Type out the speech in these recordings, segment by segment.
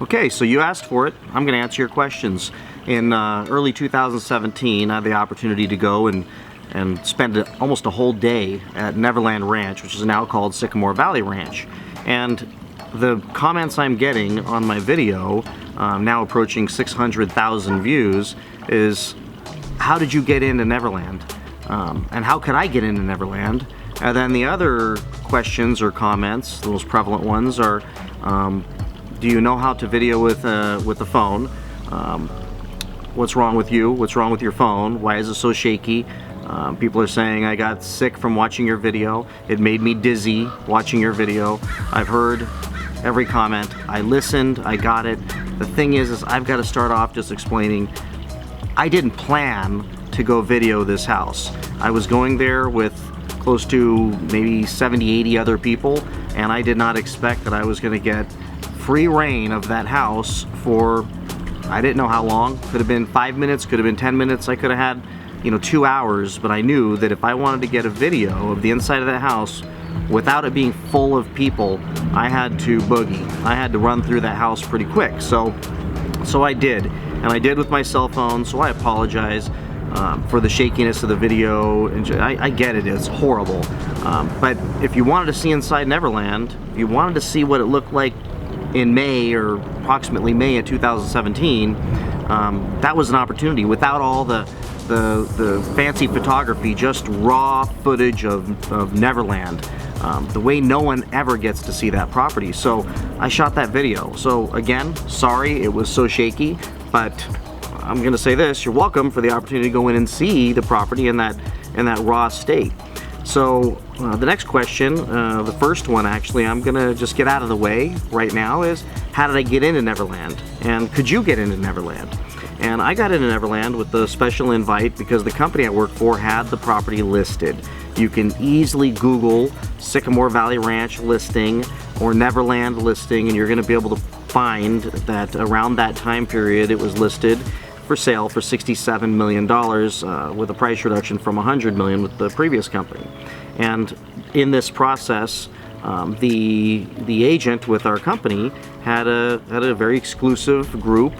Okay, so you asked for it. I'm going to answer your questions. In early 2017, I had the opportunity to go and spend almost a whole day at Neverland Ranch, which is now called Sycamore Valley Ranch. And the comments I'm getting on my video, now approaching 600,000 views, is how did you get into Neverland? And how could I get into Neverland? And then the other questions or comments, the most prevalent ones, are do you know how to video with the phone? What's wrong with you? What's wrong with your phone? Why is it so shaky? People are saying I got sick from watching your video. It made me dizzy watching your video. I've heard every comment. I listened. I got it. The thing is I've got to start off just explaining I didn't plan to go video this house. I was going there with close to maybe 70, 80 other people, and I did not expect that I was going to get free reign of that house for, I didn't know how long. Could have been 5 minutes, could have been 10 minutes. I could have had, 2 hours, but I knew that if I wanted to get a video of the inside of that house without it being full of people, I had to boogie. I had to run through that house pretty quick. So I did, and I did with my cell phone, so I apologize for the shakiness of the video. And I get it, it's horrible. But if you wanted to see inside Neverland, if you wanted to see what it looked like in May, or approximately May of 2017, that was an opportunity without all the fancy photography, just raw footage of Neverland, the way no one ever gets to see that property. So I shot that video. So again, sorry it was so shaky, but I'm gonna say this: you're welcome for the opportunity to go in and see the property in that raw state. So the next question, the first one actually, I'm gonna just get out of the way right now, is how did I get into Neverland? And could you get into Neverland? And I got into Neverland with the special invite because the company I work for had the property listed. You can easily Google Sycamore Valley Ranch listing or Neverland listing, and you're gonna be able to find that around that time period it was listed for sale for $67 million with a price reduction from $100 million with the previous company. And in this process, the agent with our company had a very exclusive group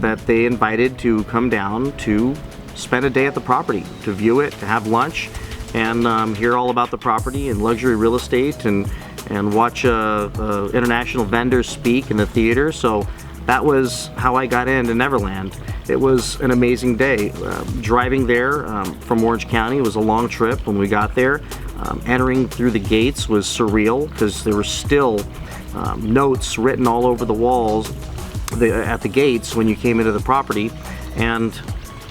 that they invited to come down to spend a day at the property, to view it, to have lunch, and hear all about the property and luxury real estate, and watch international vendors speak in the theater. So that was how I got into Neverland. It was an amazing day. Driving there from Orange County was a long trip when we got there. Entering through the gates was surreal because there were still notes written all over the walls at the gates when you came into the property. And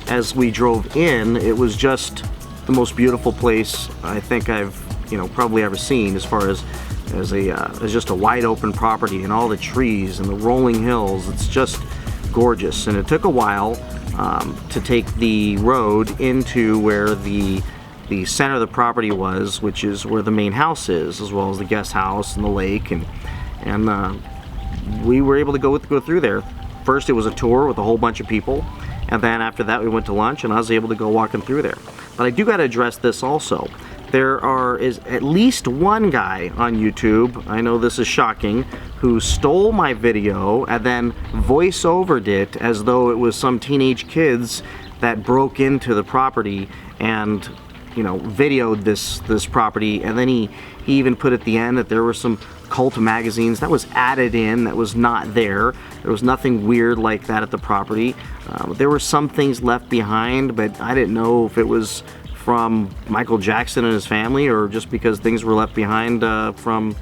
as we drove in, it was just the most beautiful place I think I've probably ever seen, as far as just a wide open property and all the trees and the rolling hills. It's just gorgeous. And it took a while to take the road into where the center of the property was, which is where the main house is, as well as the guest house and the lake, and we were able to go through there. First it was a tour with a whole bunch of people, and then after that we went to lunch, and I was able to go walking through there. But I do got to address this also. There is at least one guy on YouTube, I know this is shocking, who stole my video and then voice-overed it as though it was some teenage kids that broke into the property and videoed this property. And then he even put at the end that there were some cult magazines that was added in that was not there. There was nothing weird like that at the property. There were some things left behind, but I didn't know if it was from Michael Jackson and his family, or just because things were left behind from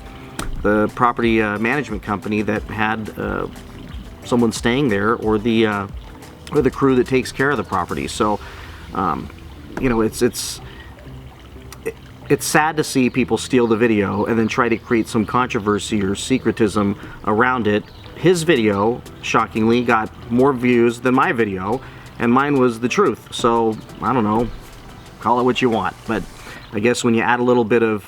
the property management company that had someone staying there, or the crew that takes care of the property. So it's sad to see people steal the video and then try to create some controversy or secretism around it. His video, shockingly, got more views than my video, and mine was the truth. So I don't know, call it what you want, but I guess when you add a little bit of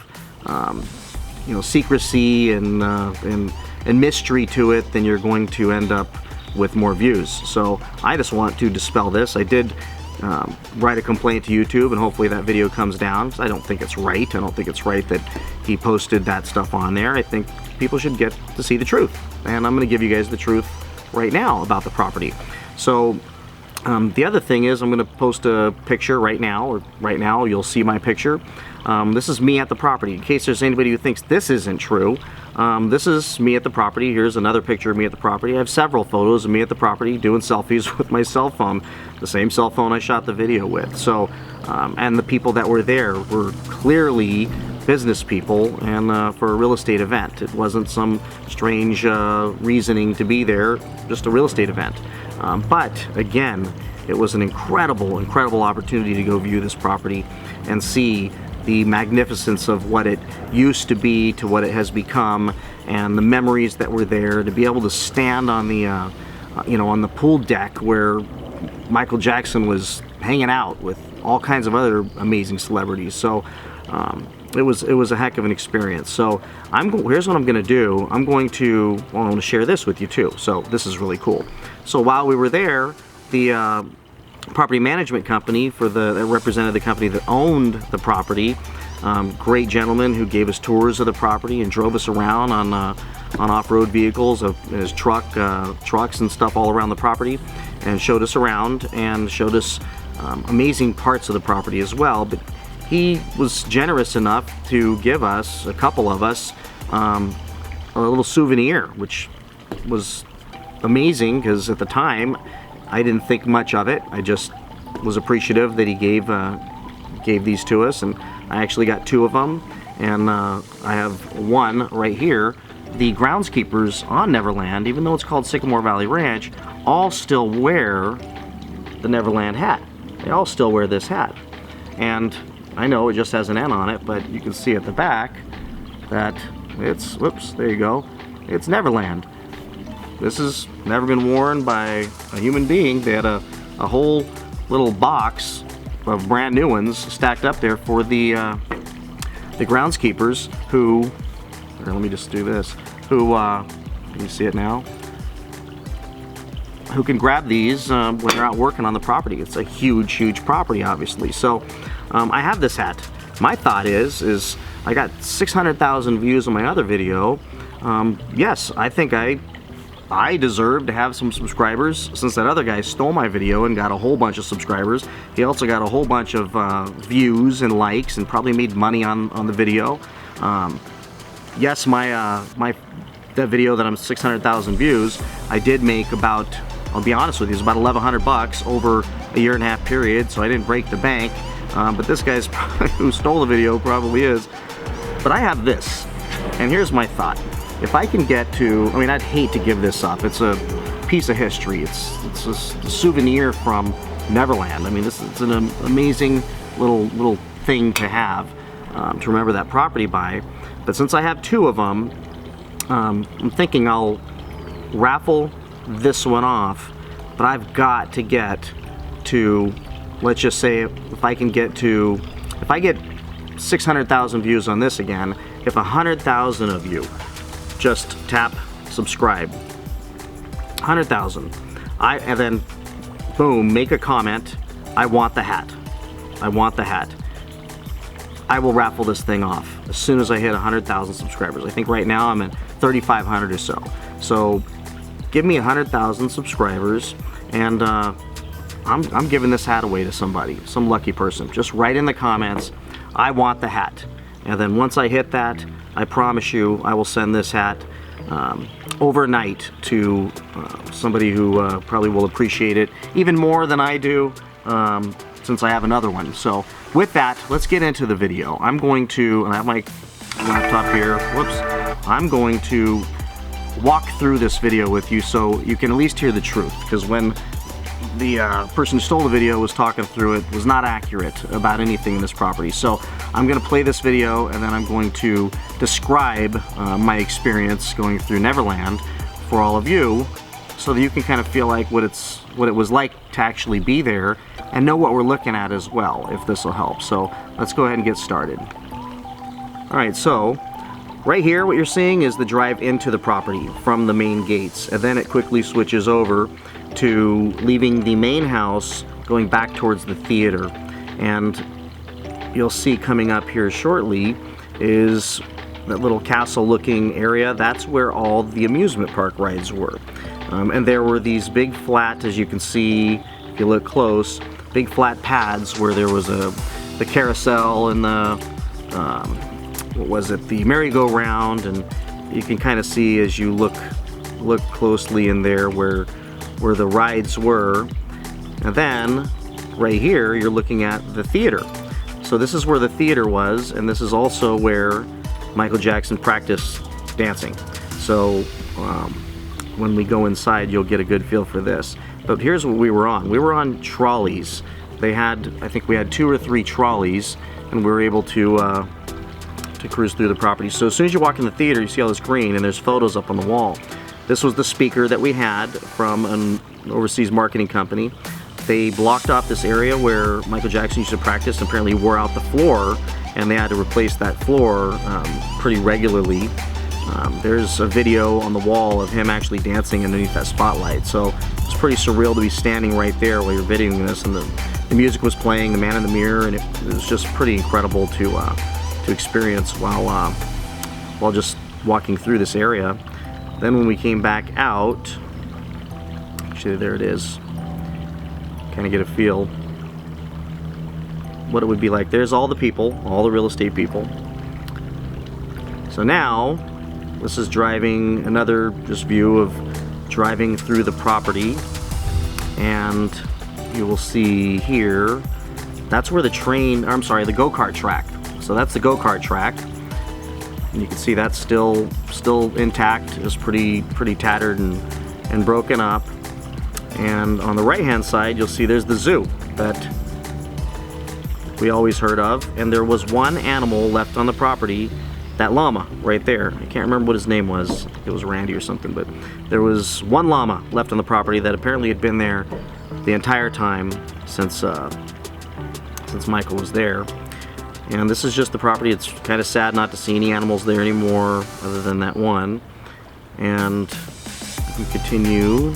secrecy and mystery to it, then you're going to end up with more views. So I just want to dispel this. I did write a complaint to YouTube, and hopefully that video comes down. I don't think it's right. I don't think it's right that he posted that stuff on there. I think people should get to see the truth, and I'm going to give you guys the truth right now about the property. So the other thing is, I'm going to post a picture right now, or right now you'll see my picture. This is me at the property. In case there's anybody who thinks this isn't true, this is me at the property. Here's another picture of me at the property. I have several photos of me at the property doing selfies with my cell phone, the same cell phone I shot the video with. So, and the people that were there were clearly business people and for a real estate event. It wasn't some strange reasoning to be there, just a real estate event. But again, it was an incredible opportunity to go view this property and see the magnificence of what it used to be to what it has become, and the memories that were there. To be able to stand on the you know, on the pool deck where Michael Jackson was hanging out with all kinds of other amazing celebrities. So it was a heck of an experience. So here's what I'm going to do. I'm going to share this with you too. So this is really cool. So while we were there, the property management company that represented the company that owned the property, great gentleman who gave us tours of the property and drove us around on off-road vehicles, of his trucks and stuff all around the property, and showed us around and showed us amazing parts of the property as well. But he was generous enough to give us, a couple of us, a little souvenir, which was amazing because at the time I didn't think much of it. I just was appreciative that he gave these to us, and I actually got 2 of them, and I have one right here. The groundskeepers on Neverland, even though it's called Sycamore Valley Ranch, all still wear the Neverland hat. They all still wear this hat. And I know it just has an N on it, but you can see at the back that it's, whoops, there you go, it's Neverland. This has never been worn by a human being. They had a whole little box of brand new ones stacked up there for the groundskeepers who, here, let me just do this, who, can you see it now? Who can grab these when they're out working on the property. It's a huge property, obviously. So I have this hat. My thought is I got 600,000 views on my other video. Yes, I think I deserve to have some subscribers, since that other guy stole my video and got a whole bunch of subscribers. He also got a whole bunch of views and likes, and probably made money on the video. Yes, that video that I'm 600,000 views, I did make about, I'll be honest with you, it's about 1,100 bucks over a 1.5 year period, so I didn't break the bank. But this guy's who stole the video probably is. But I have this, and here's my thought. If I can get to, I mean, I'd hate to give this up. It's a piece of history. It's a souvenir from Neverland. I mean, it's an amazing little thing to have, to remember that property by. But since I have 2 of them, I'm thinking I'll raffle this one off. But I've got to get to, let's just say, if I get 600,000 views on this again, if 100,000 of you just tap subscribe, 100,000, and then boom, make a comment, I want the hat. I want the hat. I will raffle this thing off as soon as I hit 100,000 subscribers. I think right now I'm at 3,500 or so. So give me 100,000 subscribers, and I'm giving this hat away to somebody, some lucky person. Just write in the comments, I want the hat. And then once I hit that, I promise you I will send this hat overnight to somebody who probably will appreciate it even more than I do, since I have another one. So with that, let's get into the video. I'm going to, and I have my laptop here, whoops, I'm going to walk through this video with you so you can at least hear the truth, because when the person who stole the video was talking through it, was not accurate about anything in this property. So I'm going to play this video, and then I'm going to describe my experience going through Neverland for all of you, so that you can kind of feel like what it was like to actually be there, and know what we're looking at as well, if this will help. So let's go ahead and get started. Alright, so right here what you're seeing is the drive into the property from the main gates, and then it quickly switches over to leaving the main house, going back towards the theater. And you'll see coming up here shortly is that little castle-looking area, that's where all the amusement park rides were. And there were these big flat, as you can see, if you look close, big flat pads where there was the carousel and the, what was it, the merry-go-round, and you can kind of see as you look closely in there where the rides were. And then, right here, you're looking at the theater. So this is where the theater was, and this is also where Michael Jackson practiced dancing. So when we go inside, you'll get a good feel for this. But here's what we were on. We were on trolleys. They had, I think we had 2 or 3 trolleys, and we were able to cruise through the property. So as soon as you walk in the theater, you see all this green, and there's photos up on the wall. This was the speaker that we had from an overseas marketing company. They blocked off this area where Michael Jackson used to practice and apparently wore out the floor, and they had to replace that floor pretty regularly. There's a video on the wall of him actually dancing underneath that spotlight, so it's pretty surreal to be standing right there while you're videoing this, and the music was playing, The Man in the Mirror, and it was just pretty incredible to experience while just walking through this area. Then when we came back out, actually there it is, kind of get a feel what it would be like. There's all the people, all the real estate people. So now this is driving, another just view of driving through the property, and you will see here, that's where the the go-kart track. So that's the go-kart track, and you can see that's still intact. It's pretty tattered and broken up. And on the right-hand side, you'll see there's the zoo that we always heard of, and there was one animal left on the property, that llama right there. I can't remember what his name was. I think it was Randy or something, but there was one llama left on the property that apparently had been there the entire time since Michael was there. And this is just the property. It's kind of sad not to see any animals there anymore other than that one. And we continue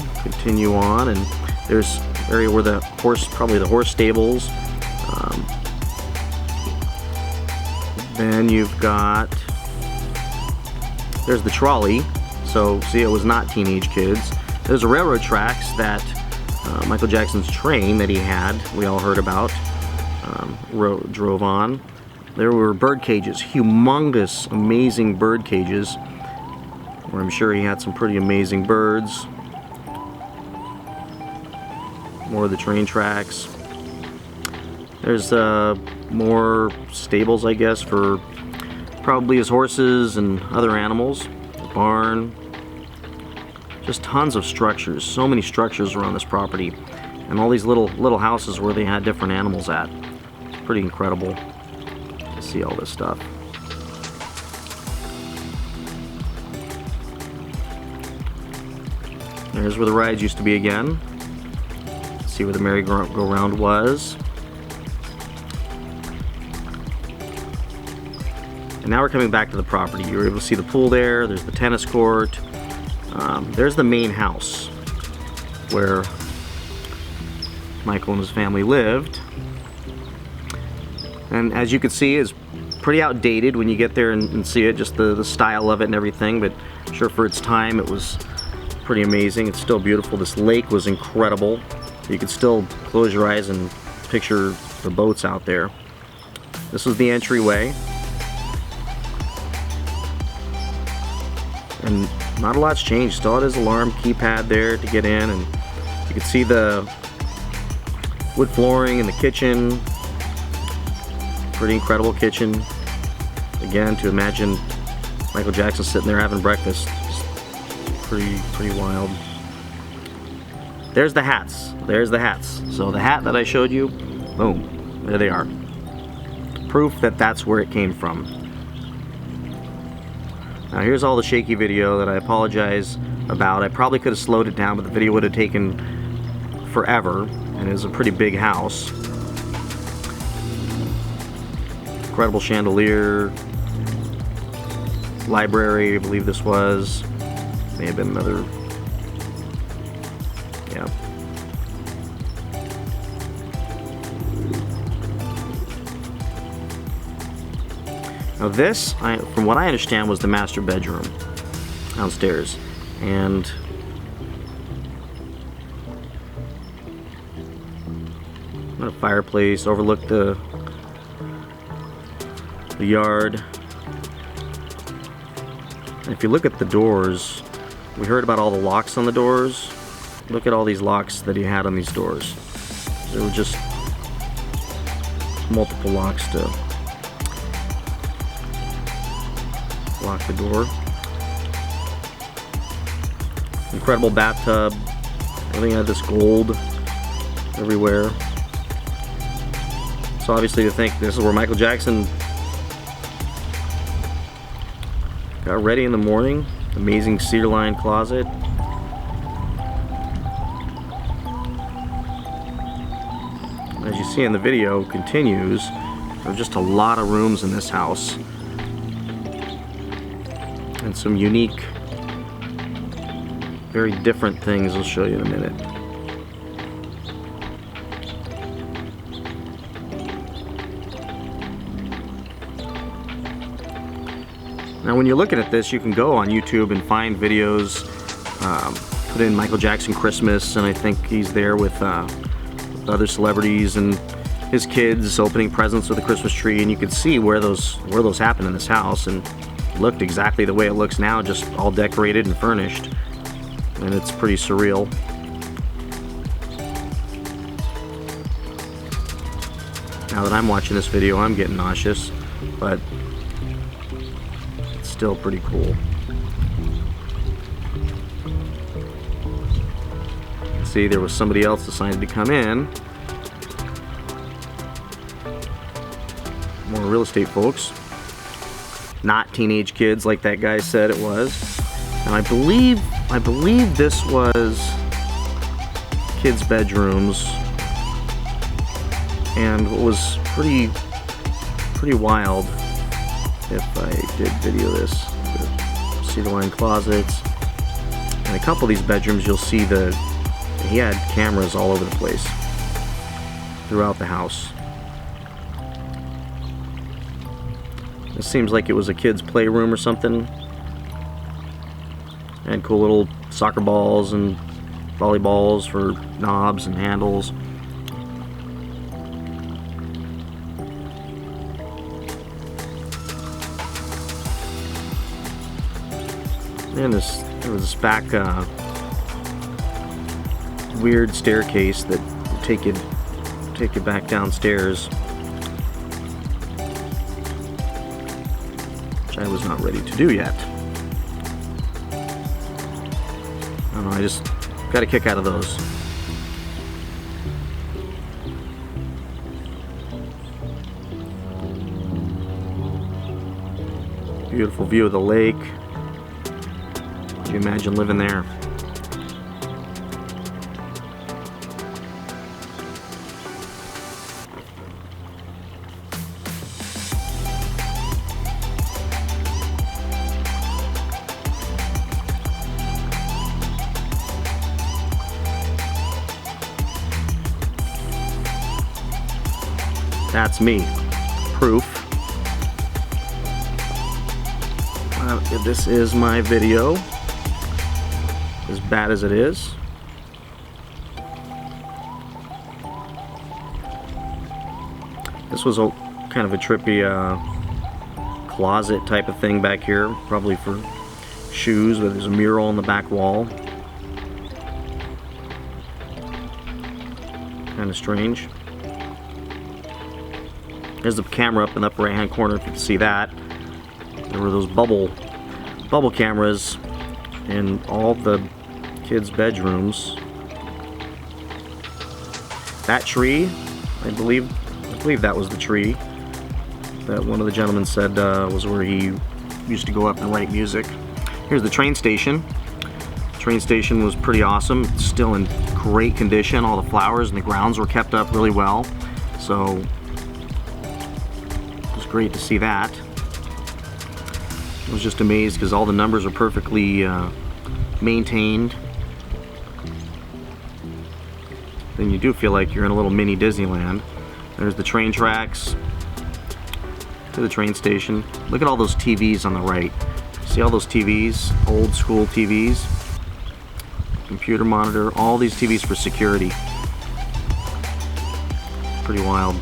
on, and there's an area where the probably the horse stables. Then you've got, there's the trolley. So see, it was not teenage kids. There's the railroad tracks that Michael Jackson's train that he had, we all heard about, drove on. There were bird cages, humongous, amazing bird cages, where I'm sure he had some pretty amazing birds. More of the train tracks. There's more stables, I guess, for probably his horses and other animals. A barn. Just tons of structures. So many structures around this property. And all these little houses where they had different animals at. It's pretty incredible to see all this stuff. There's where the rides used to be again. See where the merry-go-round was. And now we're coming back to the property. You were able to see the pool there. There's the tennis court. There's the main house where Michael and his family lived. And as you can see, it's pretty outdated when you get there and see it, just the style of it and everything. But sure, for its time, it was pretty amazing. It's still beautiful. This lake was incredible. You could still close your eyes and picture the boats out there. This was the entryway. And not a lot's changed. Still had his alarm keypad there to get in, and you can see the wood flooring in the kitchen. Pretty incredible kitchen. Again, to imagine Michael Jackson sitting there having breakfast. Pretty wild. There's the hats. There's the hats. So the hat that I showed you, boom, there they are. Proof that that's where it came from. Now here's all the shaky video that I apologize about. I probably could have slowed it down, but the video would have taken forever, and it was a pretty big house. Incredible chandelier. Library, I believe this was. May have been another, yeah. Now this, from what I understand, was the master bedroom downstairs. And a fireplace, overlooked the yard. And if you look at the doors, we heard about all the locks on the doors. Look at all these locks that he had on these doors. There were just multiple locks to lock the door. Incredible bathtub. Everything had this gold everywhere. So obviously, to think this is where Michael Jackson got ready in the morning. Amazing cedar-lined closet. As you see in the video, continues. There are just a lot of rooms in this house, and some unique, very different things I'll show you in a minute. Now when you're looking at this, you can go on YouTube and find videos, put in Michael Jackson Christmas, and I think he's there with other celebrities and his kids opening presents with a Christmas tree, and you can see where those happened in this house, and it looked exactly the way it looks now, just all decorated and furnished, and it's pretty surreal. Now that I'm watching this video, I'm getting nauseous, but still pretty cool. See, there was somebody else decided to come in. More real estate folks. Not teenage kids like that guy said it was. And I believe this was kids' bedrooms. And what was pretty wild, if I did video this, the cedar-lined closets, and a couple of these bedrooms, you'll see he had cameras all over the place throughout the house. This seems like it was a kid's playroom or something. And cool little soccer balls and volleyballs for knobs and handles. And there was this back weird staircase that would take you back downstairs, which I was not ready to do yet. I don't know, I just got a kick out of those. Beautiful view of the lake. Can you imagine living there? That's me. Proof. This is my video. As bad as it is. This was a kind of a trippy closet type of thing back here, probably for shoes, but there's a mural on the back wall. Kind of strange. There's the camera up in the upper right hand corner, if you can see that. There were those bubble cameras in all the kids' bedrooms. That tree, I believe that was the tree that one of the gentlemen said was where he used to go up and write music. Here's the train station. The train station was pretty awesome. It's still in great condition. All the flowers and the grounds were kept up really well. So it was great to see that. I was just amazed because all the numbers are perfectly maintained. Then you do feel like you're in a little mini Disneyland. There's the train tracks. to the train station. Look at all those TVs on the right. See all those TVs? Old school TVs. Computer monitor, all these TVs for security. Pretty wild.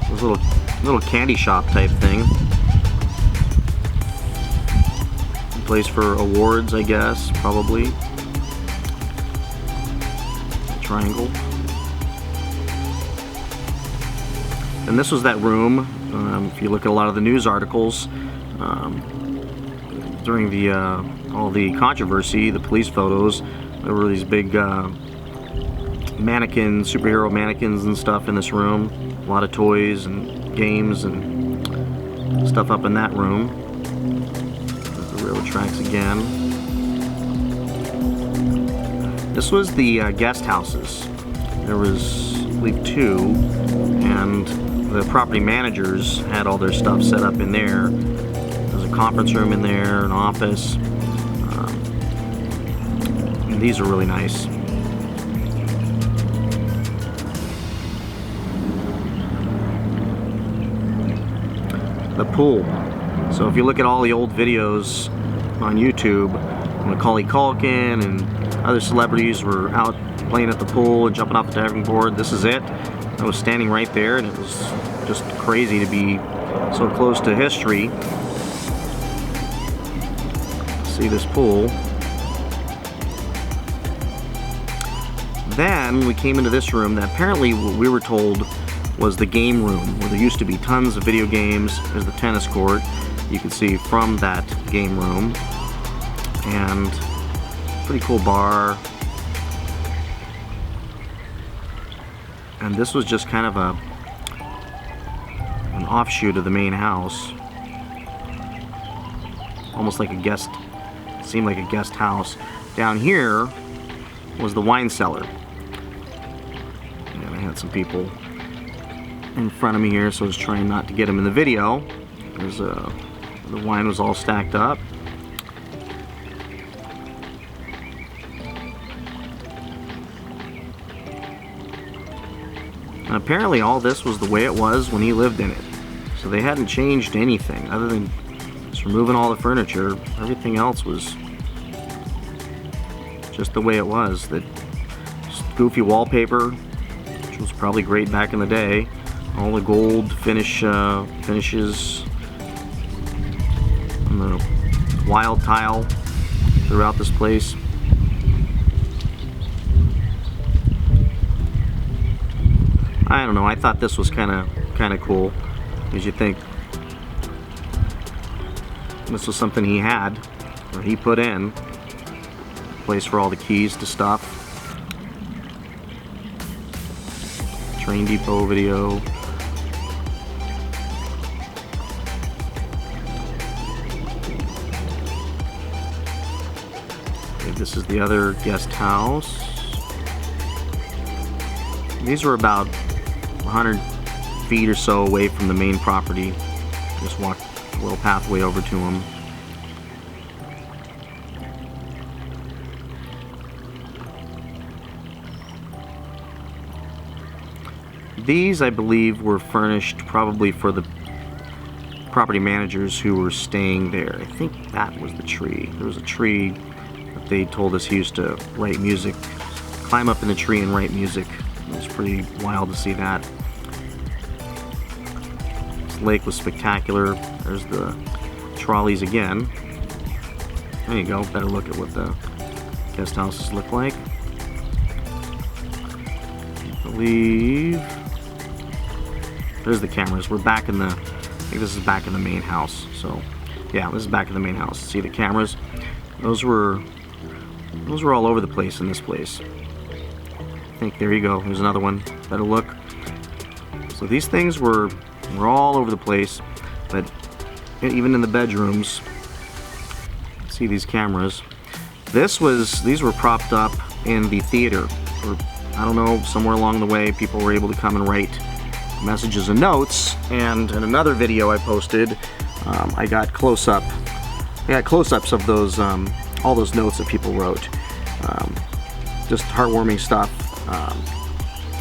This little candy shop type thing. Place for awards, I guess, probably. Triangle. And this was that room. If you look at a lot of the news articles during the all the controversy, the police photos, there were these big mannequins, superhero mannequins and stuff in this room. A lot of toys and games and stuff up in that room. There's the railroad tracks again. This was the guest houses. There was, I believe, 2, and the property managers had all their stuff set up in there. There's a conference room in there, an office. And these are really nice. The pool. So if you look at all the old videos on YouTube, Macaulay Culkin and other celebrities were out playing at the pool and jumping off the diving board. This is it. I was standing right there, and it was just crazy to be so close to history. See this pool. Then we came into this room that apparently we were told was the game room, where there used to be tons of video games. There's the tennis court you can see from that game room, and pretty cool bar. And this was just kind of an offshoot of the main house, almost like a guest, seemed like a guest house. Down here was the wine cellar, and I had some people in front of me here, so I was trying not to get them in the video. There's the wine was all stacked up. And apparently all this was the way it was when he lived in it. So they hadn't changed anything other than just removing all the furniture. Everything else was just the way it was. That goofy wallpaper, which was probably great back in the day. All the gold finishes on the wild tile throughout this place. I don't know, I thought this was kind of cool, because you think this was something he had, or he put in, place for all the keys to stuff. Train depot video. Okay, this is the other guest house. These were about 100 feet or so away from the main property. Just walked a little pathway over to them. These, I believe, were furnished probably for the property managers who were staying there. I think that was the tree. There was a tree that they told us he used to write music, climb up in the tree and write music. It was pretty wild to see that. This lake was spectacular. There's the trolleys again. There you go. Better look at what the guest houses look like. I believe there's the cameras. We're back in the, I think this is back in the main house. So yeah, this is back in the main house. See the cameras? Those were all over the place in this place. I think, there you go, here's another one. Better look. So these things were all over the place, but even in the bedrooms, see these cameras. These were propped up in the theater. Or, I don't know, somewhere along the way, people were able to come and write messages and notes. And in another video I posted, I got close-ups of those, all those notes that people wrote. Just heartwarming stuff.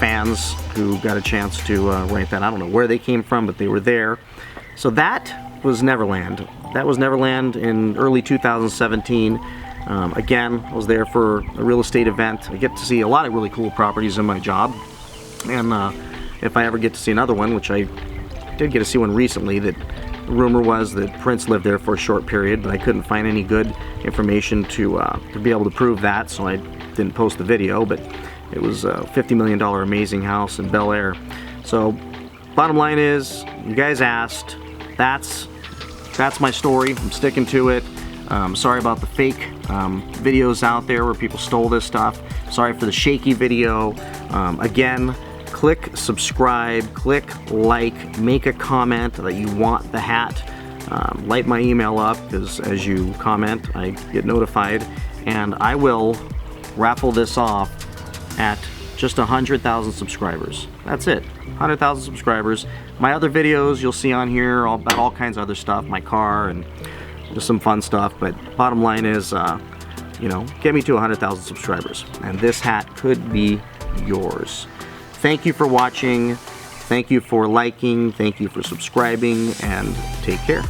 fans who got a chance to write that. I don't know where they came from, but they were there. So that was Neverland. That was Neverland in early 2017. Again, I was there for a real estate event. I get to see a lot of really cool properties in my job. And if I ever get to see another one, which I did get to see one recently, that the rumor was that Prince lived there for a short period, but I couldn't find any good information to be able to prove that, so I didn't post the video. But it was a $50 million amazing house in Bel Air. So bottom line is, you guys asked. That's my story. I'm sticking to it. Sorry about the fake videos out there where people stole this stuff. Sorry for the shaky video. Again, click subscribe, click like, make a comment that you want the hat. Light my email up, because as you comment, I get notified. And I will raffle this off at just 100,000 subscribers. That's it, 100,000 subscribers. My other videos you'll see on here about all kinds of other stuff, my car and just some fun stuff. But bottom line is, you know, get me to 100,000 subscribers, and this hat could be yours. Thank you for watching. Thank you for liking. Thank you for subscribing, and take care.